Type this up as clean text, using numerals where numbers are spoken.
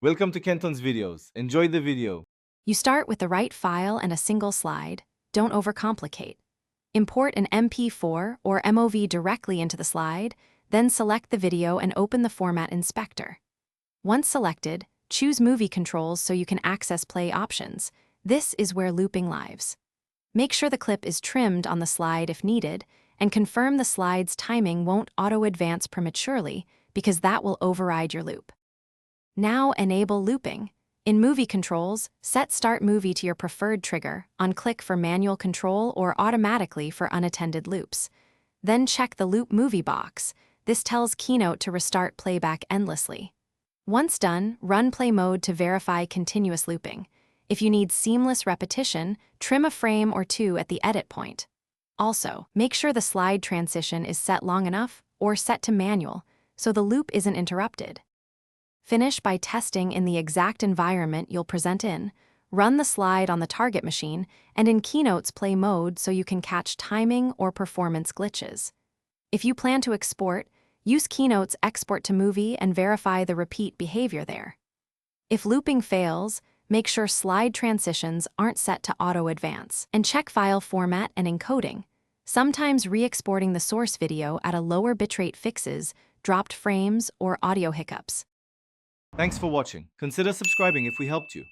Welcome to Kenton's videos. Enjoy the video. You start with the right file and a single slide. Don't overcomplicate. Import an MP4 or MOV directly into the slide, then select the video and open the Format Inspector. Once selected, choose Movie Controls so you can access play options. This is where looping lives. Make sure the clip is trimmed on the slide if needed, and confirm the slide's timing won't auto-advance prematurely because that will override your loop. Now enable looping. In Movie Controls, set Start Movie to your preferred trigger, on click for manual control or automatically for unattended loops. Then check the Loop Movie box. This tells Keynote to restart playback endlessly. Once done, run play mode to verify continuous looping. If you need seamless repetition, trim a frame or two at the edit point. Also, make sure the slide transition is set long enough or set to manual so the loop isn't interrupted. Finish by testing in the exact environment you'll present in, run the slide on the target machine, and in Keynote's play mode so you can catch timing or performance glitches. If you plan to export, use Keynote's Export to Movie and verify the repeat behavior there. If looping fails, make sure slide transitions aren't set to auto-advance, and check file format and encoding. Sometimes re-exporting the source video at a lower bitrate fixes dropped frames or audio hiccups. Thanks for watching. Consider subscribing if we helped you.